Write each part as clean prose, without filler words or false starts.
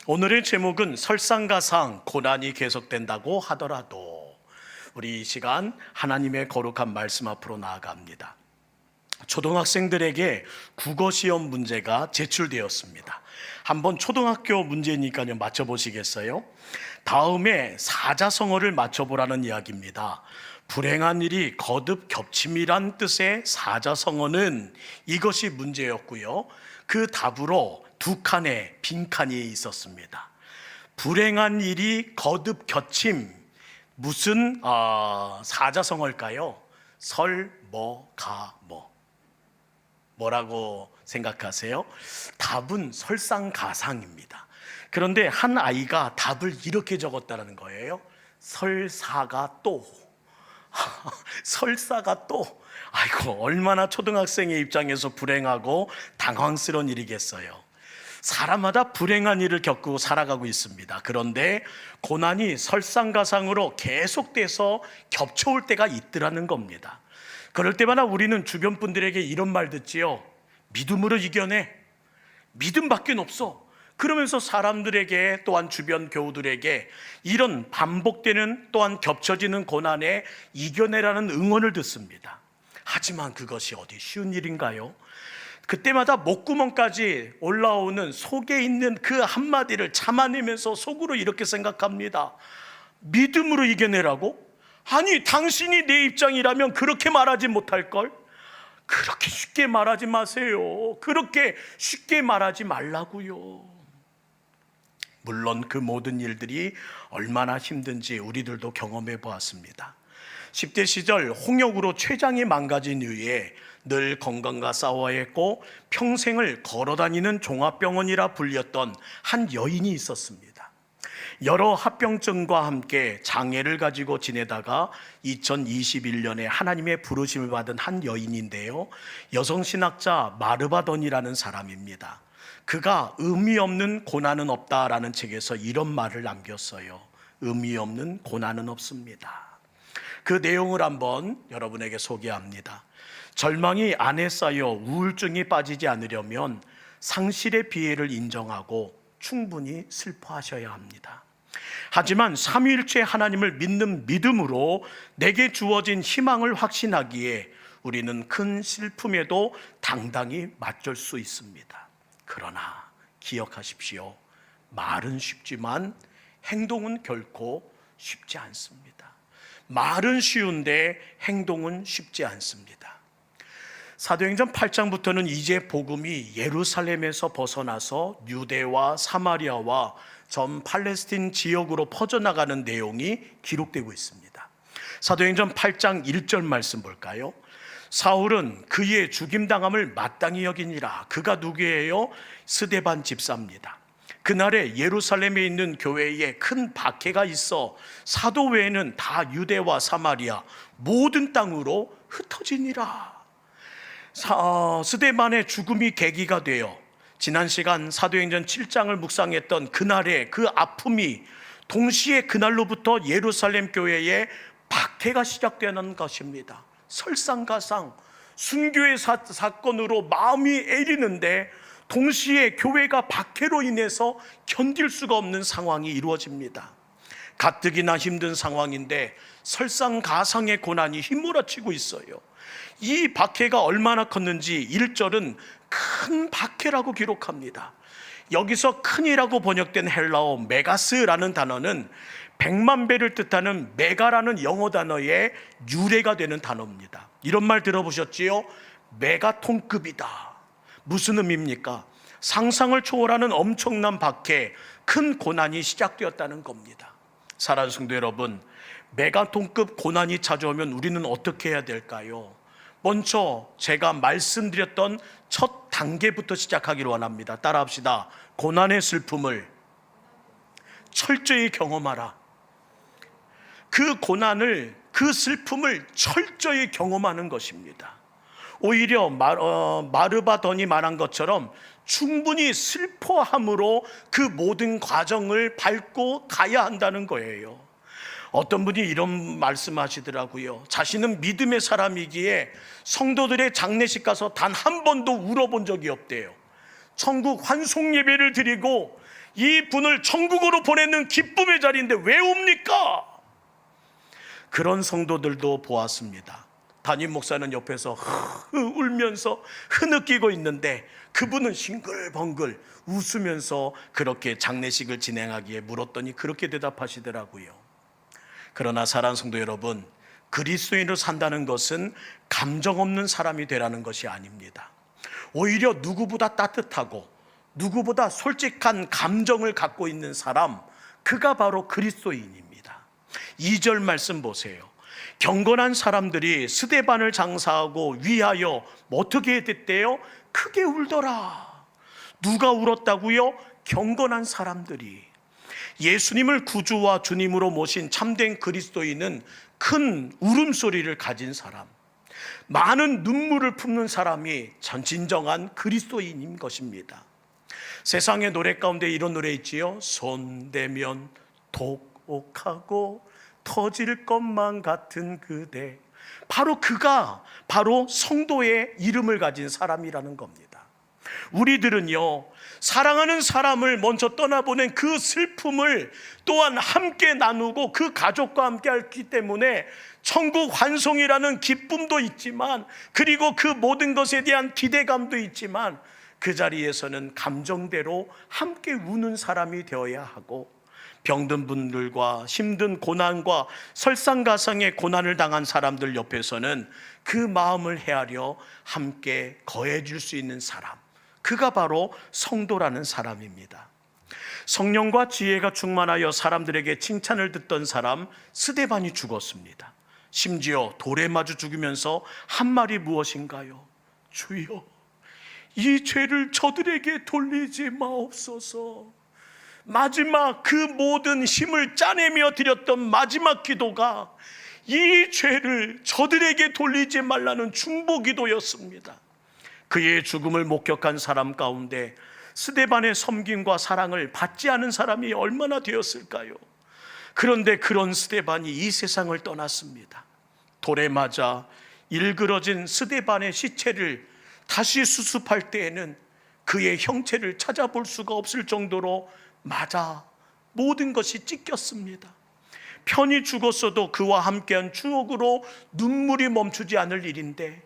오늘의 제목은 설상가상 고난이 계속된다고 하더라도, 우리 이 시간 하나님의 거룩한 말씀 앞으로 나아갑니다. 초등학생들에게 국어시험 문제가 제출되었습니다. 한번 초등학교 문제니까요, 맞춰보시겠어요? 다음에 사자성어를 맞춰보라는 이야기입니다. 불행한 일이 거듭 겹침이란 뜻의 사자성어는 이것이 문제였고요, 그 답으로 두 칸의 빈칸이 있었습니다. 불행한 일이 거듭 겹침, 무슨 사자성어일까요? 설, 뭐, 가, 뭐. 뭐라고 생각하세요? 답은 설상가상입니다. 그런데 한 아이가 답을 이렇게 적었다는 거예요. 설사가 또. 설사가 또. 아이고, 얼마나 초등학생의 입장에서 불행하고 당황스러운 일이겠어요. 사람마다 불행한 일을 겪고 살아가고 있습니다. 그런데 고난이 설상가상으로 계속돼서 겹쳐올 때가 있더라는 겁니다. 그럴 때마다 우리는 주변 분들에게 이런 말 듣지요. 믿음으로 이겨내. 믿음밖에 없어. 그러면서 사람들에게, 또한 주변 교우들에게 이런 반복되는, 또한 겹쳐지는 고난에 이겨내라는 응원을 듣습니다. 하지만 그것이 어디 쉬운 일인가요? 그때마다 목구멍까지 올라오는 속에 있는 그 한마디를 참아내면서 속으로 이렇게 생각합니다. 믿음으로 이겨내라고? 아니, 당신이 내 입장이라면 그렇게 말하지 못할걸? 그렇게 쉽게 말하지 마세요. 그렇게 쉽게 말하지 말라고요. 물론 그 모든 일들이 얼마나 힘든지 우리들도 경험해 보았습니다. 10대 시절 홍역으로 췌장이 망가진 이후에 늘 건강과 싸워야 했고 평생을 걸어다니는 종합병원이라 불렸던 한 여인이 있었습니다. 여러 합병증과 함께 장애를 가지고 지내다가 2021년에 하나님의 부르심을 받은 한 여인인데요, 여성신학자 마르바던이라는 사람입니다. 그가 의미 없는 고난은 없다라는 책에서 이런 말을 남겼어요. 의미 없는 고난은 없습니다. 그 내용을 한번 여러분에게 소개합니다. 절망이 안에 쌓여 우울증에 빠지지 않으려면 상실의 비애를 인정하고 충분히 슬퍼하셔야 합니다. 하지만 삼위일체 하나님을 믿는 믿음으로 내게 주어진 희망을 확신하기에 우리는 큰 슬픔에도 당당히 맞설 수 있습니다. 그러나 기억하십시오. 말은 쉽지만 행동은 결코 쉽지 않습니다. 말은 쉬운데 행동은 쉽지 않습니다. 사도행전 8장부터는 이제 복음이 예루살렘에서 벗어나서 유대와 사마리아와 전 팔레스틴 지역으로 퍼져나가는 내용이 기록되고 있습니다. 사도행전 8장 1절 말씀 볼까요? 사울은 그의 죽임당함을 마땅히 여기니라. 그가 누구예요? 스데반 집사입니다. 그날에 예루살렘에 있는 교회에 큰 박해가 있어 사도 외에는 다 유대와 사마리아 모든 땅으로 흩어지니라. 스데반의 죽음이 계기가 되어 지난 시간 사도행전 7장을 묵상했던 그날의 그 아픔이 동시에 그날로부터 예루살렘 교회에 박해가 시작되는 것입니다. 설상가상 순교의 사건으로 마음이 애리는데 동시에 교회가 박해로 인해서 견딜 수가 없는 상황이 이루어집니다. 가뜩이나 힘든 상황인데 설상가상의 고난이 휘몰아치고 있어요. 이 박해가 얼마나 컸는지 1절은 큰 박해라고 기록합니다. 여기서 큰이라고 번역된 헬라어 메가스라는 단어는 100만 배를 뜻하는 메가라는 영어 단어의 유래가 되는 단어입니다. 이런 말 들어보셨지요? 메가톤급이다. 무슨 의미입니까? 상상을 초월하는 엄청난 박해, 큰 고난이 시작되었다는 겁니다. 사랑하는 성도 여러분, 메가톤급 고난이 찾아오면 우리는 어떻게 해야 될까요? 먼저 제가 말씀드렸던 첫 단계부터 시작하기를 원합니다. 따라합시다. 고난의 슬픔을 철저히 경험하라. 그 고난을, 그 슬픔을 철저히 경험하는 것입니다. 오히려 마르바던이 말한 것처럼 충분히 슬퍼함으로 그 모든 과정을 밟고 가야 한다는 거예요. 어떤 분이 이런 말씀하시더라고요. 자신은 믿음의 사람이기에 성도들의 장례식 가서 단 한 번도 울어본 적이 없대요. 천국 환송 예배를 드리고 이 분을 천국으로 보내는 기쁨의 자리인데 왜 옵니까? 그런 성도들도 보았습니다. 담임 목사는 옆에서 울면서 흐느끼고 있는데 그분은 싱글벙글 웃으면서 그렇게 장례식을 진행하기에 물었더니 그렇게 대답하시더라고요. 그러나 사랑하는 성도 여러분, 그리스도인으로 산다는 것은 감정 없는 사람이 되라는 것이 아닙니다. 오히려 누구보다 따뜻하고 누구보다 솔직한 감정을 갖고 있는 사람, 그가 바로 그리스도인입니다. 2절 말씀 보세요. 경건한 사람들이 스데반을 장사하고 위하여 어떻게 됐대요? 크게 울더라. 누가 울었다고요? 경건한 사람들이. 예수님을 구주와 주님으로 모신 참된 그리스도인은 큰 울음소리를 가진 사람, 많은 눈물을 품는 사람이 진정한 그리스도인인 것입니다. 세상의 노래 가운데 이런 노래 있지요. 손대면 독옥하고 터질 것만 같은 그대. 바로 그가 바로 성도의 이름을 가진 사람이라는 겁니다. 우리들은요, 사랑하는 사람을 먼저 떠나보낸 그 슬픔을 또한 함께 나누고 그 가족과 함께 했기 때문에 천국 환송이라는 기쁨도 있지만, 그리고 그 모든 것에 대한 기대감도 있지만, 그 자리에서는 감정대로 함께 우는 사람이 되어야 하고, 병든 분들과 힘든 고난과 설상가상의 고난을 당한 사람들 옆에서는 그 마음을 헤아려 함께 거해줄 수 있는 사람, 그가 바로 성도라는 사람입니다. 성령과 지혜가 충만하여 사람들에게 칭찬을 듣던 사람 스데반이 죽었습니다. 심지어 돌에 맞아 죽으면서 한 말이 무엇인가요? 주여, 이 죄를 저들에게 돌리지 마옵소서. 마지막 그 모든 힘을 짜내며 드렸던 마지막 기도가 이 죄를 저들에게 돌리지 말라는 중보기도였습니다. 그의 죽음을 목격한 사람 가운데 스데반의 섬김과 사랑을 받지 않은 사람이 얼마나 되었을까요? 그런데 그런 스데반이 이 세상을 떠났습니다. 돌에 맞아 일그러진 스데반의 시체를 다시 수습할 때에는 그의 형체를 찾아볼 수가 없을 정도로 맞아 모든 것이 찢겼습니다. 편히 죽었어도 그와 함께한 추억으로 눈물이 멈추지 않을 일인데,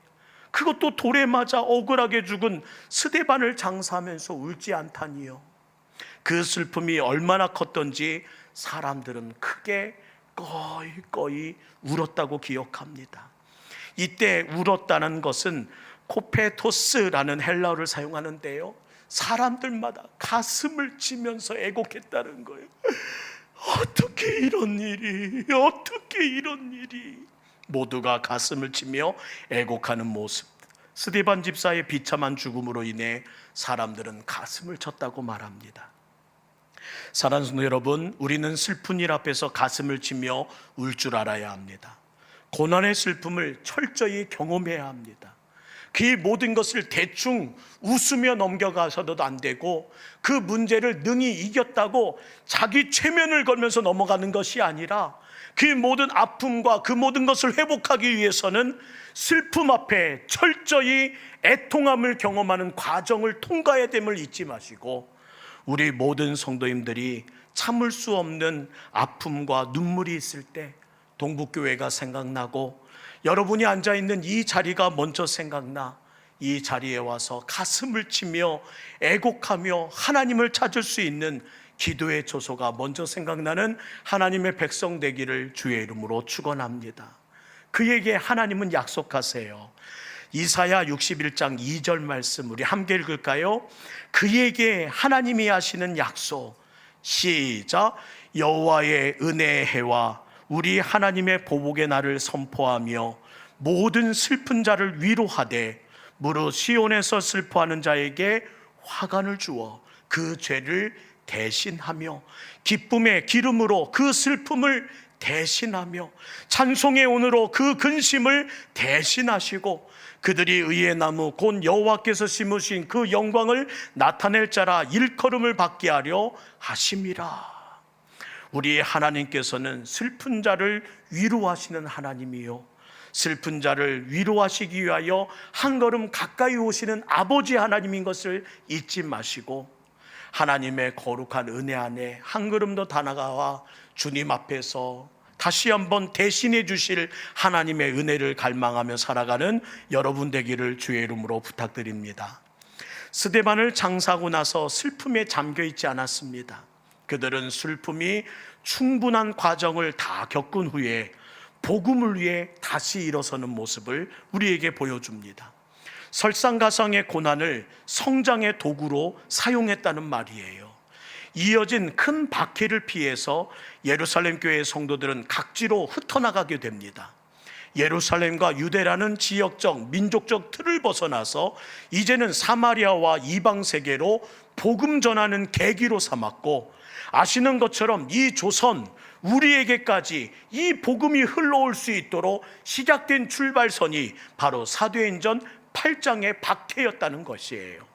그것도 돌에 맞아 억울하게 죽은 스데반을 장사하면서 울지 않다니요. 그 슬픔이 얼마나 컸던지 사람들은 크게 꺼이 울었다고 기억합니다. 이때 울었다는 것은 코페토스라는 헬라어를 사용하는데요, 사람들마다 가슴을 치면서 애곡했다는 거예요. 어떻게 이런 일이, 어떻게 이런 일이. 모두가 가슴을 치며 애곡하는 모습. 스데반 집사의 비참한 죽음으로 인해 사람들은 가슴을 쳤다고 말합니다. 사랑하는 성도 여러분, 우리는 슬픈 일 앞에서 가슴을 치며 울 줄 알아야 합니다. 고난의 슬픔을 철저히 경험해야 합니다. 그 모든 것을 대충 웃으며 넘겨가서도 안 되고, 그 문제를 능히 이겼다고 자기 최면을 걸면서 넘어가는 것이 아니라, 그 모든 아픔과 그 모든 것을 회복하기 위해서는 슬픔 앞에 철저히 애통함을 경험하는 과정을 통과해야 됨을 잊지 마시고, 우리 모든 성도님들이 참을 수 없는 아픔과 눈물이 있을 때 동북교회가 생각나고, 여러분이 앉아있는 이 자리가 먼저 생각나 이 자리에 와서 가슴을 치며 애곡하며 하나님을 찾을 수 있는 기도의 조소가 먼저 생각나는 하나님의 백성 되기를 주의 이름으로 축원합니다. 그에게 하나님은 약속하세요. 이사야 61장 2절 말씀 우리 함께 읽을까요? 그에게 하나님이 하시는 약속, 시작. 여호와의 은혜의 해와 우리 하나님의 보복의 날을 선포하며 모든 슬픈 자를 위로하되 무릇 시온에서 슬퍼하는 자에게 화관을 주어 그 죄를 대신하며 기쁨의 기름으로 그 슬픔을 대신하며 찬송의 온으로 그 근심을 대신하시고 그들이 의의 나무 곧 여호와께서 심으신 그 영광을 나타낼 자라 일컬음을 받게 하려 하심이라. 우리 하나님께서는 슬픈 자를 위로하시는 하나님이요, 슬픈 자를 위로하시기 위하여 한 걸음 가까이 오시는 아버지 하나님인 것을 잊지 마시고, 하나님의 거룩한 은혜 안에 한 걸음 더 다가와 주님 앞에서 다시 한번 대신해 주실 하나님의 은혜를 갈망하며 살아가는 여러분 되기를 주의 이름으로 부탁드립니다. 스데반을 장사하고 나서 슬픔에 잠겨 있지 않았습니다. 그들은 슬픔이 충분한 과정을 다 겪은 후에 복음을 위해 다시 일어서는 모습을 우리에게 보여줍니다. 설상가상의 고난을 성장의 도구로 사용했다는 말이에요. 이어진 큰 박해를 피해서 예루살렘 교회의 성도들은 각지로 흩어나가게 됩니다. 예루살렘과 유대라는 지역적 민족적 틀을 벗어나서 이제는 사마리아와 이방 세계로 복음 전하는 계기로 삼았고, 아시는 것처럼 이 조선 우리에게까지 이 복음이 흘러올 수 있도록 시작된 출발선이 바로 사도행전 8장의 박해였다는 것이에요.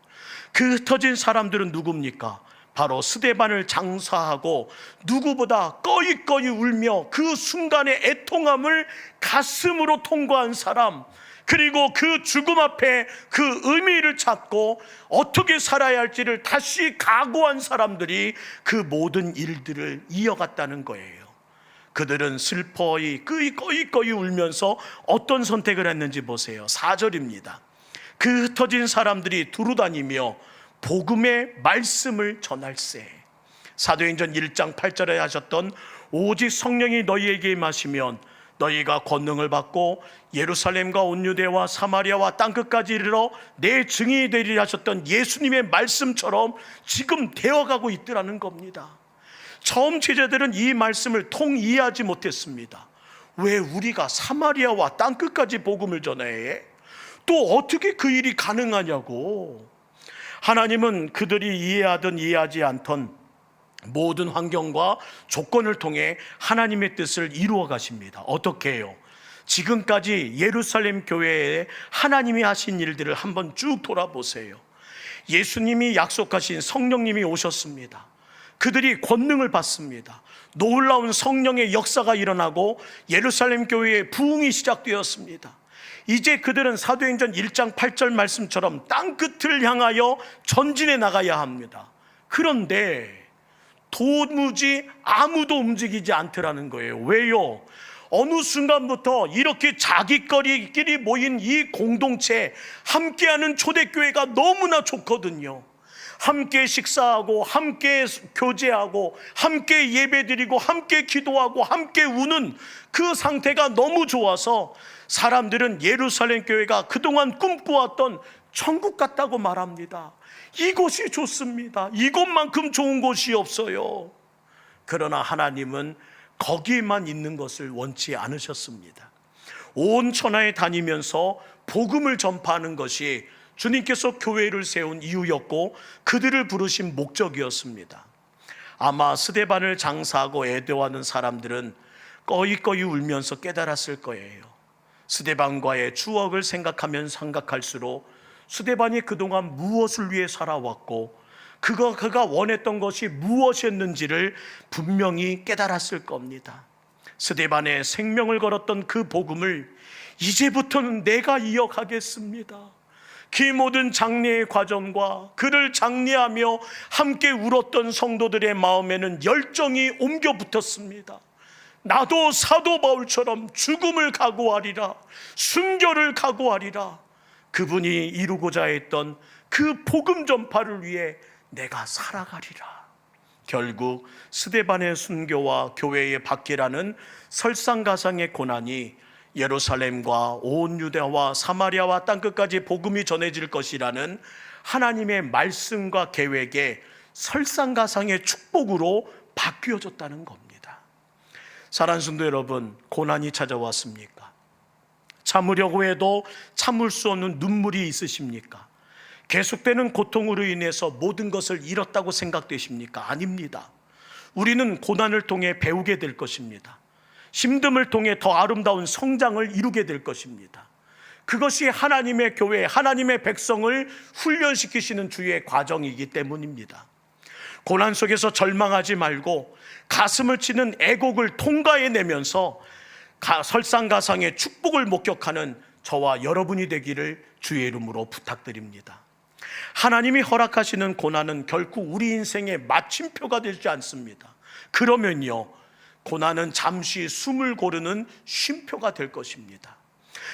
그 흩어진 사람들은 누굽니까? 바로 스데반을 장사하고 누구보다 꺼이꺼이 울며 그 순간의 애통함을 가슴으로 통과한 사람, 그리고 그 죽음 앞에 그 의미를 찾고 어떻게 살아야 할지를 다시 각오한 사람들이 그 모든 일들을 이어갔다는 거예요. 그들은 슬퍼이 꺼이꺼이 울면서 어떤 선택을 했는지 보세요. 4절입니다. 그 흩어진 사람들이 두루다니며 복음의 말씀을 전할세. 사도행전 1장 8절에 하셨던 오직 성령이 너희에게 임하시면 너희가 권능을 받고 예루살렘과 온 유대와 사마리아와 땅끝까지 이르러 내 증인이 되리라 하셨던 예수님의 말씀처럼 지금 되어가고 있더라는 겁니다. 처음 제자들은 이 말씀을 통이해하지 못했습니다. 왜 우리가 사마리아와 땅끝까지 복음을 전해야 해? 또 어떻게 그 일이 가능하냐고. 하나님은 그들이 이해하든 이해하지 않던 모든 환경과 조건을 통해 하나님의 뜻을 이루어 가십니다. 어떻게 해요? 지금까지 예루살렘 교회에 하나님이 하신 일들을 한번 쭉 돌아보세요. 예수님이 약속하신 성령님이 오셨습니다. 그들이 권능을 받습니다. 놀라운 성령의 역사가 일어나고 예루살렘 교회의 부흥이 시작되었습니다. 이제 그들은 사도행전 1장 8절 말씀처럼 땅끝을 향하여 전진해 나가야 합니다. 그런데 도무지 아무도 움직이지 않더라는 거예요. 왜요? 어느 순간부터 이렇게 자기끼리 모인 이 공동체, 함께하는 초대교회가 너무나 좋거든요. 함께 식사하고 함께 교제하고 함께 예배드리고 함께 기도하고 함께 우는 그 상태가 너무 좋아서 사람들은 예루살렘 교회가 그동안 꿈꿔왔던 천국 같다고 말합니다. 이곳이 좋습니다. 이곳만큼 좋은 곳이 없어요. 그러나 하나님은 거기에만 있는 것을 원치 않으셨습니다. 온 천하에 다니면서 복음을 전파하는 것이 주님께서 교회를 세운 이유였고 그들을 부르신 목적이었습니다. 아마 스데반을 장사하고 애도하는 사람들은 꺼이꺼이 울면서 깨달았을 거예요. 스데반과의 추억을 생각하면 생각할수록 스데반이 그동안 무엇을 위해 살아왔고 그가 원했던 것이 무엇이었는지를 분명히 깨달았을 겁니다. 스데반의 생명을 걸었던 그 복음을 이제부터는 내가 이어가겠습니다. 그 모든 장례의 과정과 그를 장례하며 함께 울었던 성도들의 마음에는 열정이 옮겨 붙었습니다. 나도 사도 바울처럼 죽음을 각오하리라, 순교를 각오하리라. 그분이 이루고자 했던 그 복음 전파를 위해 내가 살아가리라. 결국 스데반의 순교와 교회의 박해라는 설상가상의 고난이 예루살렘과 온 유대와 사마리아와 땅끝까지 복음이 전해질 것이라는 하나님의 말씀과 계획의 설상가상의 축복으로 바뀌어졌다는 겁니다. 사랑하는 성도 여러분, 고난이 찾아왔습니까? 참으려고 해도 참을 수 없는 눈물이 있으십니까? 계속되는 고통으로 인해서 모든 것을 잃었다고 생각되십니까? 아닙니다. 우리는 고난을 통해 배우게 될 것입니다. 힘듦을 통해 더 아름다운 성장을 이루게 될 것입니다. 그것이 하나님의 교회, 하나님의 백성을 훈련시키시는 주의 과정이기 때문입니다. 고난 속에서 절망하지 말고 가슴을 치는 애곡을 통과해내면서 설상가상의 축복을 목격하는 저와 여러분이 되기를 주의 이름으로 부탁드립니다. 하나님이 허락하시는 고난은 결코 우리 인생의 마침표가 되지 않습니다. 그러면요, 고난은 잠시 숨을 고르는 쉼표가 될 것입니다.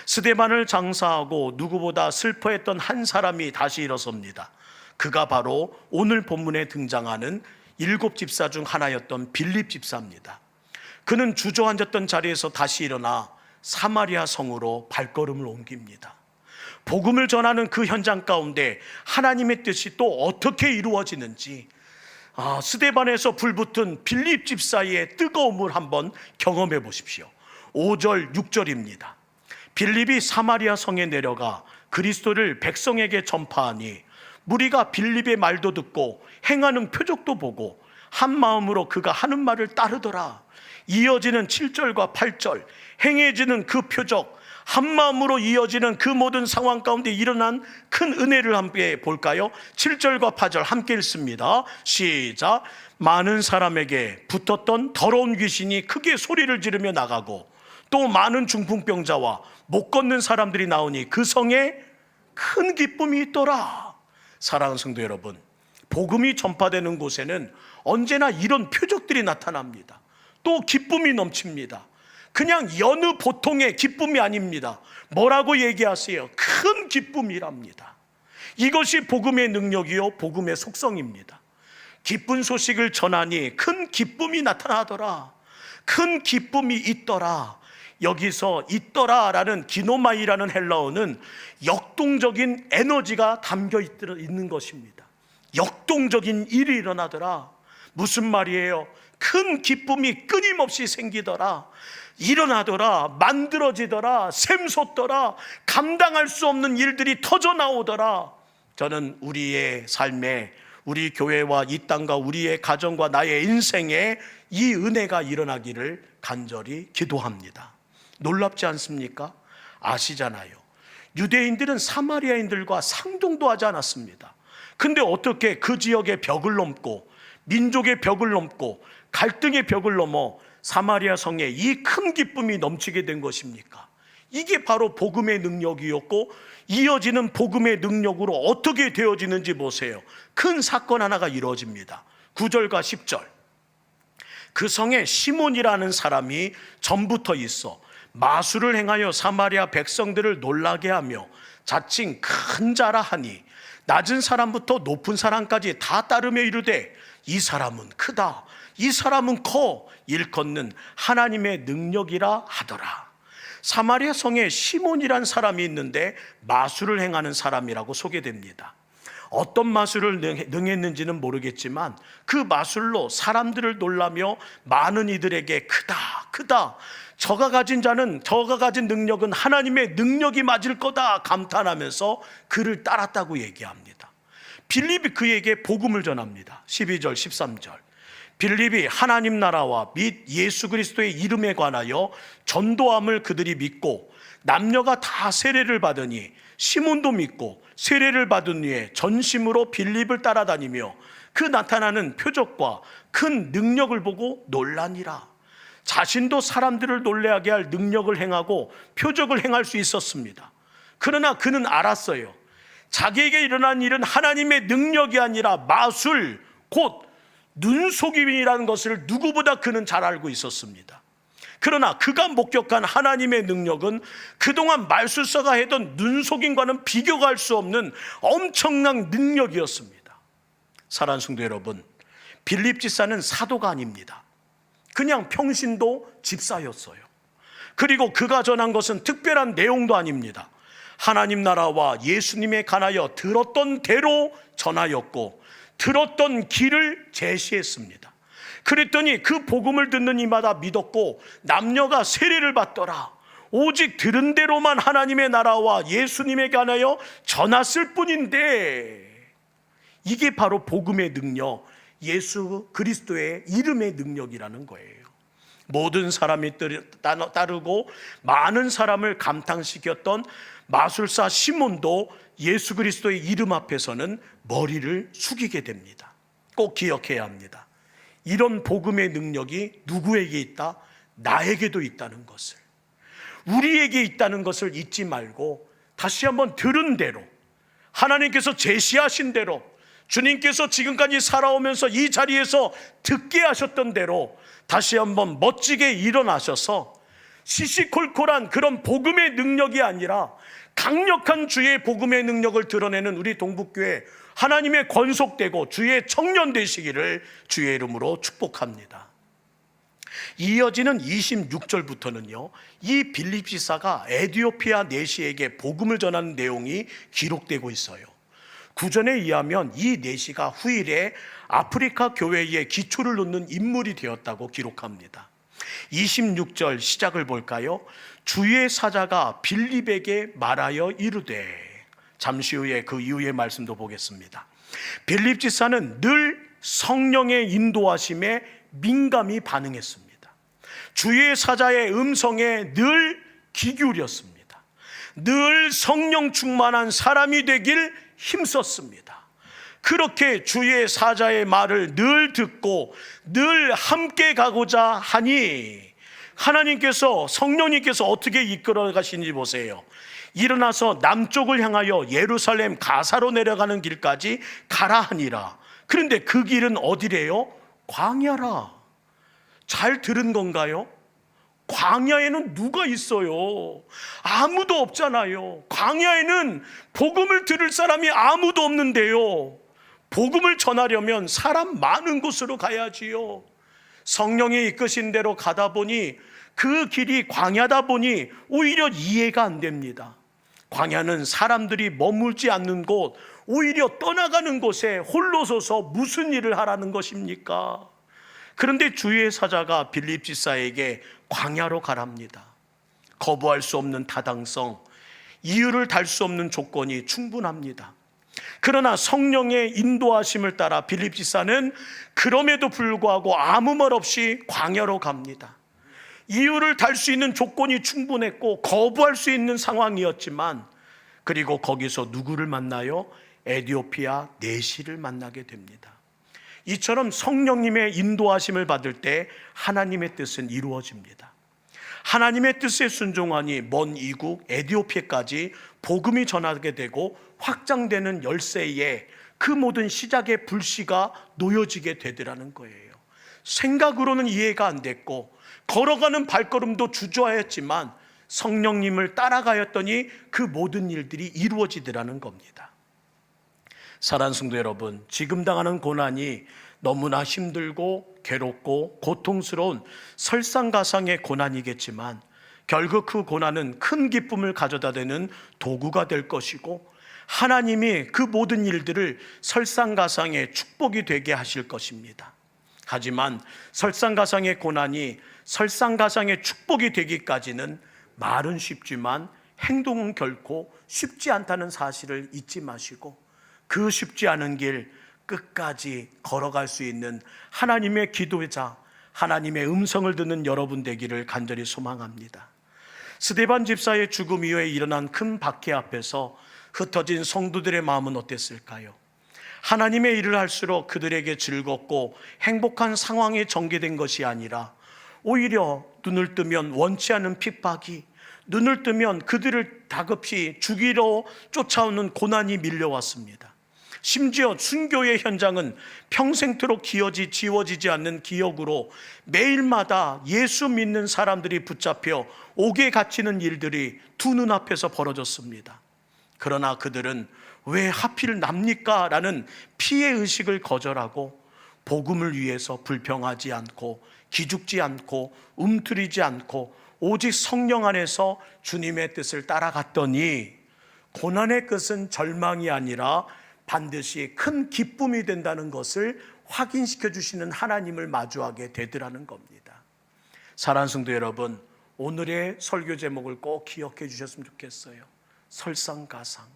스데반을 장사하고 누구보다 슬퍼했던 한 사람이 다시 일어섭니다. 그가 바로 오늘 본문에 등장하는 7 집사 중 하나였던 빌립 집사입니다. 그는 주저앉았던 자리에서 다시 일어나 사마리아 성으로 발걸음을 옮깁니다. 복음을 전하는 그 현장 가운데 하나님의 뜻이 또 어떻게 이루어지는지, 스데반에서 불붙은 빌립 집사의 뜨거움을 한번 경험해 보십시오. 5절 6절입니다. 빌립이 사마리아 성에 내려가 그리스도를 백성에게 전파하니 무리가 빌립의 말도 듣고 행하는 표적도 보고 한 마음으로 그가 하는 말을 따르더라. 이어지는 7절과 8절, 행해지는 그 표적, 한 마음으로 이어지는 그 모든 상황 가운데 일어난 큰 은혜를 함께 볼까요? 7절과 8절 함께 읽습니다. 시작. 많은 사람에게 붙었던 더러운 귀신이 크게 소리를 지르며 나가고 또 많은 중풍병자와 못 걷는 사람들이 나오니 그 성에 큰 기쁨이 있더라. 사랑하는 성도 여러분, 복음이 전파되는 곳에는 언제나 이런 표적들이 나타납니다. 또 기쁨이 넘칩니다. 그냥 여느 보통의 기쁨이 아닙니다. 뭐라고 얘기하세요? 큰 기쁨이랍니다. 이것이 복음의 능력이요, 복음의 속성입니다. 기쁜 소식을 전하니 큰 기쁨이 나타나더라. 큰 기쁨이 있더라. 여기서 있더라라는 기노마이라는 헬라어는 역동적인 에너지가 담겨 있는 것입니다. 역동적인 일이 일어나더라. 무슨 말이에요? 큰 기쁨이 끊임없이 생기더라. 일어나더라. 만들어지더라. 샘솟더라. 감당할 수 없는 일들이 터져 나오더라. 저는 우리의 삶에, 우리 교회와 이 땅과 우리의 가정과 나의 인생에 이 은혜가 일어나기를 간절히 기도합니다. 놀랍지 않습니까? 아시잖아요. 유대인들은 사마리아인들과 상종도 하지 않았습니다. 근데 어떻게 그 지역의 벽을 넘고 민족의 벽을 넘고 갈등의 벽을 넘어 사마리아 성에 이 큰 기쁨이 넘치게 된 것입니까? 이게 바로 복음의 능력이었고, 이어지는 복음의 능력으로 어떻게 되어지는지 보세요. 큰 사건 하나가 이루어집니다. 9절과 10절. 그 성에 시몬이라는 사람이 전부터 있어 마술을 행하여 사마리아 백성들을 놀라게 하며 자칭 큰 자라 하니 낮은 사람부터 높은 사람까지 다 따르며 이르되 이 사람은 크다, 이 사람은 커, 일컫는 하나님의 능력이라 하더라. 사마리아 성에 시몬이란 사람이 있는데 마술을 행하는 사람이라고 소개됩니다. 어떤 마술을 능했는지는 모르겠지만 그 마술로 사람들을 놀라며 많은 이들에게 크다, 저가 가진 능력은 하나님의 능력이 맞을 거다 감탄하면서 그를 따랐다고 얘기합니다. 빌립이 그에게 복음을 전합니다. 12절 13절. 빌립이 하나님 나라와 및 예수 그리스도의 이름에 관하여 전도함을 그들이 믿고 남녀가 다 세례를 받으니 시몬도 믿고 세례를 받은 후에 전심으로 빌립을 따라다니며 그 나타나는 표적과 큰 능력을 보고 놀라니라. 자신도 사람들을 놀라게 할 능력을 행하고 표적을 행할 수 있었습니다. 그러나 그는 알았어요. 자기에게 일어난 일은 하나님의 능력이 아니라 마술, 곧 눈속임이라는 것을 누구보다 그는 잘 알고 있었습니다. 그러나 그가 목격한 하나님의 능력은 그동안 말술사가 해던 눈속임과는 비교가 할 수 없는 엄청난 능력이었습니다. 사랑하는 성도 여러분, 빌립 집사는 사도가 아닙니다. 그냥 평신도 집사였어요. 그리고 그가 전한 것은 특별한 내용도 아닙니다. 하나님 나라와 예수님에 관하여 들었던 대로 전하였고 들었던 길을 제시했습니다. 그랬더니 그 복음을 듣는 이마다 믿었고 남녀가 세례를 받더라. 오직 들은 대로만 하나님의 나라와 예수님에 관하여 전했을 뿐인데, 이게 바로 복음의 능력, 예수 그리스도의 이름의 능력이라는 거예요. 모든 사람이 따르고 많은 사람을 감탄시켰던 마술사 시몬도 예수 그리스도의 이름 앞에서는 머리를 숙이게 됩니다. 꼭 기억해야 합니다. 이런 복음의 능력이 누구에게 있다? 나에게도 있다는 것을, 우리에게 있다는 것을 잊지 말고 다시 한번 들은 대로 하나님께서 제시하신 대로, 주님께서 지금까지 살아오면서 이 자리에서 듣게 하셨던 대로 다시 한번 멋지게 일어나셔서 시시콜콜한 그런 복음의 능력이 아니라 강력한 주의 복음의 능력을 드러내는 우리 동북교회 하나님의 권속되고 주의 청년 되시기를 주의 이름으로 축복합니다. 이어지는 26절부터는요, 이 빌립 지사가 에티오피아 내시에게 복음을 전하는 내용이 기록되고 있어요. 구전에 의하면 이 내시가 후일에 아프리카 교회의 기초를 놓는 인물이 되었다고 기록합니다. 26절 시작을 볼까요? 주의 사자가 빌립에게 말하여 이르되, 잠시 후에 그 이후의 말씀도 보겠습니다. 빌립 지사는 늘 성령의 인도하심에 민감히 반응했습니다. 주의 사자의 음성에 늘 귀 기울였습니다. 늘 성령 충만한 사람이 되길 힘썼습니다. 그렇게 주의 사자의 말을 늘 듣고 늘 함께 가고자 하니 하나님께서, 성령님께서 어떻게 이끌어 가시는지 보세요. 일어나서 남쪽을 향하여 예루살렘 가사로 내려가는 길까지 가라 하니라. 그런데 그 길은 어디래요? 광야라. 잘 들은 건가요? 광야에는 누가 있어요? 아무도 없잖아요. 광야에는 복음을 들을 사람이 아무도 없는데요. 복음을 전하려면 사람 많은 곳으로 가야지요. 성령이 이끄신 대로 가다 보니 그 길이 광야다 보니 오히려 이해가 안 됩니다. 광야는 사람들이 머물지 않는 곳, 오히려 떠나가는 곳에 홀로 서서 무슨 일을 하라는 것입니까? 그런데 주의 사자가 빌립 지사에게 광야로 가랍니다. 거부할 수 없는 타당성, 이유를 달 수 없는 조건이 충분합니다. 그러나 성령의 인도하심을 따라 빌립 지사는 그럼에도 불구하고 아무 말 없이 광야로 갑니다. 이유를 달 수 있는 조건이 충분했고 거부할 수 있는 상황이었지만, 그리고 거기서 누구를 만나요? 에티오피아 내시를 만나게 됩니다. 이처럼 성령님의 인도하심을 받을 때 하나님의 뜻은 이루어집니다. 하나님의 뜻에 순종하니 먼 이국 에티오피아까지 복음이 전하게 되고 확장되는 열쇠에 그 모든 시작의 불씨가 놓여지게 되더라는 거예요. 생각으로는 이해가 안 됐고 걸어가는 발걸음도 주저하였지만 성령님을 따라가였더니 그 모든 일들이 이루어지더라는 겁니다. 사랑하는 성도 여러분, 지금 당하는 고난이 너무나 힘들고 괴롭고 고통스러운 설상가상의 고난이겠지만 결국 그 고난은 큰 기쁨을 가져다 대는 도구가 될 것이고 하나님이 그 모든 일들을 설상가상의 축복이 되게 하실 것입니다. 하지만 설상가상의 고난이 설상가상의 축복이 되기까지는 말은 쉽지만 행동은 결코 쉽지 않다는 사실을 잊지 마시고 그 쉽지 않은 길 끝까지 걸어갈 수 있는 하나님의 기도자, 하나님의 음성을 듣는 여러분 되기를 간절히 소망합니다. 스데반 집사의 죽음 이후에 일어난 큰 박해 앞에서 흩어진 성도들의 마음은 어땠을까요? 하나님의 일을 할수록 그들에게 즐겁고 행복한 상황이 전개된 것이 아니라 오히려 눈을 뜨면 원치 않은 핍박이, 눈을 뜨면 그들을 다급히 죽이러 쫓아오는 고난이 밀려왔습니다. 심지어 순교의 현장은 평생토록 지워지지 않는 기억으로 매일마다 예수 믿는 사람들이 붙잡혀 옥에 갇히는 일들이 두 눈앞에서 벌어졌습니다. 그러나 그들은 왜 하필 납니까? 라는 피해의식을 거절하고 복음을 위해서 불평하지 않고 기죽지 않고 움츠리지 않고 오직 성령 안에서 주님의 뜻을 따라갔더니 고난의 끝은 절망이 아니라 반드시 큰 기쁨이 된다는 것을 확인시켜 주시는 하나님을 마주하게 되더라는 겁니다. 사랑하는 성도 여러분, 오늘의 설교 제목을 꼭 기억해 주셨으면 좋겠어요. 설상가상.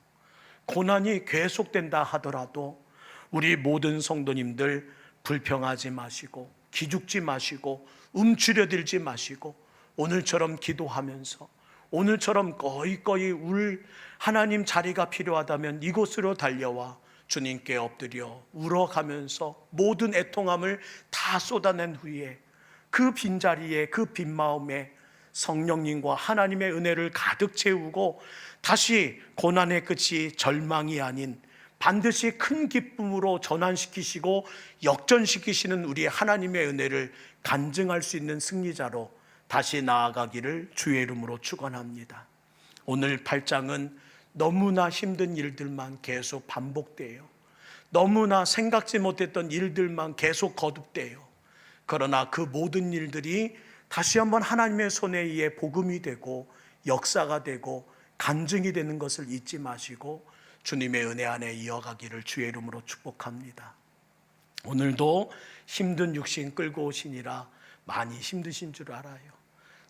고난이 계속된다 하더라도 우리 모든 성도님들 불평하지 마시고 기죽지 마시고 움츠려들지 마시고 오늘처럼 기도하면서 오늘처럼 꺼이꺼이 울 하나님 자리가 필요하다면 이곳으로 달려와 주님께 엎드려 울어가면서 모든 애통함을 다 쏟아낸 후에 그 빈자리에 그 빈 마음에 성령님과 하나님의 은혜를 가득 채우고 다시 고난의 끝이 절망이 아닌 반드시 큰 기쁨으로 전환시키시고 역전시키시는 우리 하나님의 은혜를 간증할 수 있는 승리자로 다시 나아가기를 주의 이름으로 축원합니다. 오늘 8장은 너무나 힘든 일들만 계속 반복돼요. 너무나 생각지 못했던 일들만 계속 거듭돼요. 그러나 그 모든 일들이 다시 한번 하나님의 손에 의해 복음이 되고 역사가 되고 간증이 되는 것을 잊지 마시고 주님의 은혜 안에 이어가기를 주의 이름으로 축복합니다. 오늘도 힘든 육신 끌고 오시니라 많이 힘드신 줄 알아요.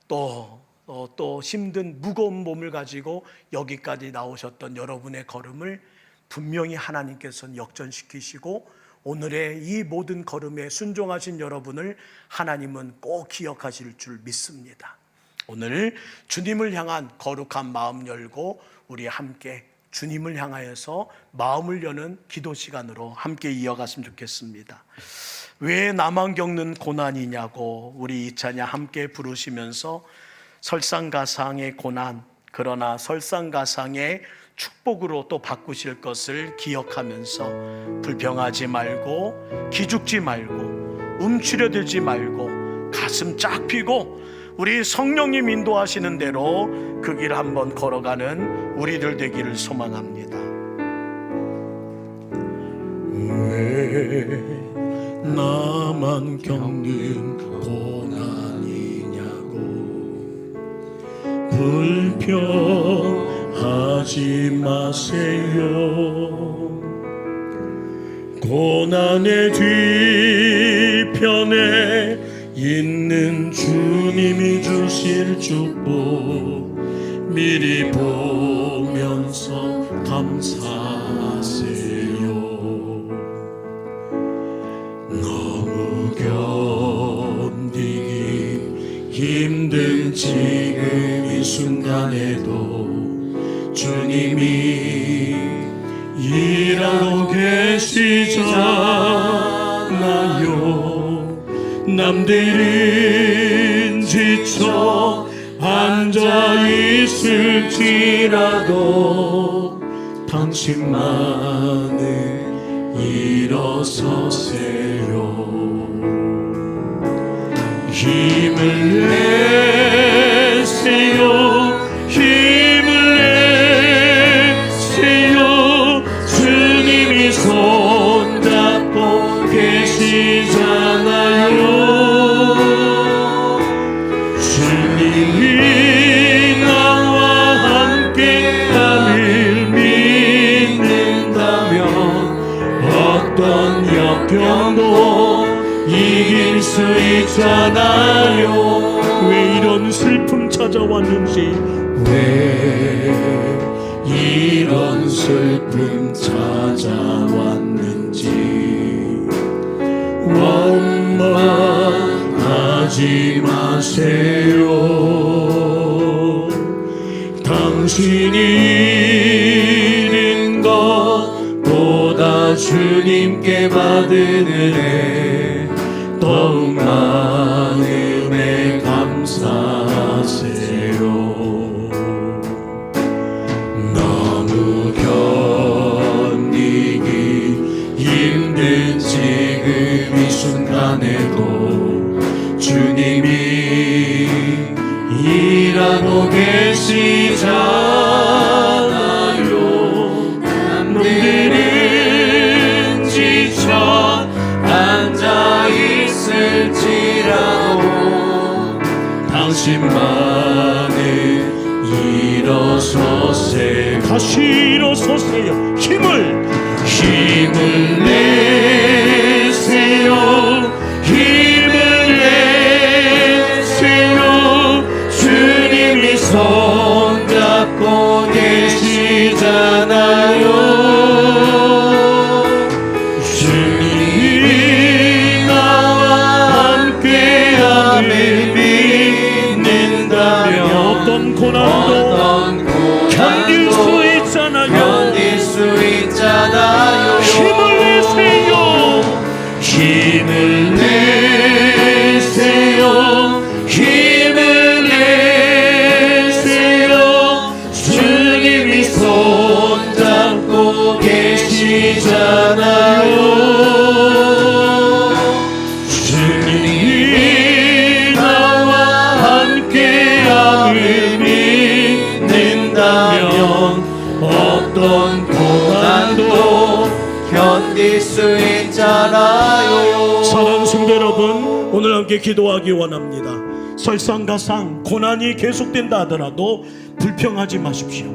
또 힘든 무거운 몸을 가지고 여기까지 나오셨던 여러분의 걸음을 분명히 하나님께서는 역전시키시고 오늘의 이 모든 걸음에 순종하신 여러분을 하나님은 꼭 기억하실 줄 믿습니다. 오늘 주님을 향한 거룩한 마음 열고 우리 함께 주님을 향하여서 마음을 여는 기도 시간으로 함께 이어갔으면 좋겠습니다. 왜 나만 겪는 고난이냐고 우리 이 찬양 함께 부르시면서 설상가상의 고난, 그러나 설상가상의 축복으로 또 바꾸실 것을 기억하면서 불평하지 말고 기죽지 말고 움츠려들지 말고 가슴 쫙 펴고 우리 성령님 인도하시는 대로 그 길 한번 걸어가는 우리들 되기를 소망합니다. 왜 나만 겪는 고난이냐고 불평하지 마세요. 고난의 뒤편에 있는 주님이 주실 축복 미리 보면서 감사하세요. 너무 견디기 힘든 지금 이 순간에도 주님이 일하고 계시잖아요. 남들은 지쳐 앉아있을지라도 당신만은 일어서세요. 힘을 내세요. 힘을 내세요. 주님이 손잡고 계시잖아요. 주님이 나와 함께함을 믿는다면 어떤 역경도 이길 수 있잖아요. 왜 이런 슬픔 찾아왔는지 왜 이런 슬픔 찾아왔는지 원망하지 마세요. 당신이 잃은 것보다 주님께 받은 은혜 더욱 많음에 감사하세요. 너무 견디기 힘든 지금 이 순간에도 주님이 일하고 계시잖아요. 남들은 지쳐 앉아있을지라도 당신만은 일어서세요. 다시 일어서세요. 힘을 내세요. 힘을 내세요. 주님이 손잡고 계시잖아요. 주님이 나와 함께함을 믿는다면 어떤 고난도 견딜 수 있잖아요. 힘을 내세요. 힘을 내세요. 힘을 내세요. 오늘 함께 기도하기 원합니다. 설상가상 고난이 계속된다 하더라도 불평하지 마십시오.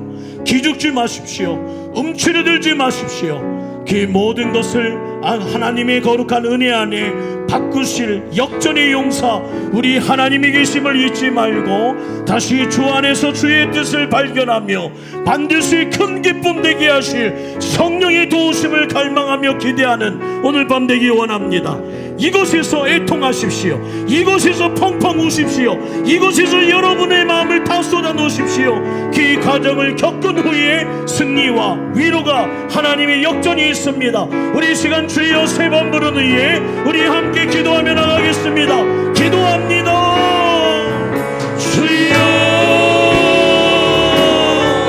기죽지 마십시오. 움츠러들지 마십시오. 그 모든 것을 하나님의 거룩한 은혜 안에 바꾸실 역전의 용사 우리 하나님이 계심을 잊지 말고 다시 주 안에서 주의 뜻을 발견하며 반드시 큰 기쁨 되게 하실 성령의 도우심을 갈망하며 기대하는 오늘 밤 되기 원합니다. 이곳에서 애통하십시오. 이곳에서 펑펑 우십시오. 이곳에서 여러분의 마음을 다 쏟아 놓으십시오. 그 과정을 겪은 후에 승리와 위로가 하나님의 역전이 있습니다. 우리 이 시간 주여 세 번 부르는 이에 우리 함께 기도하며 나가겠습니다.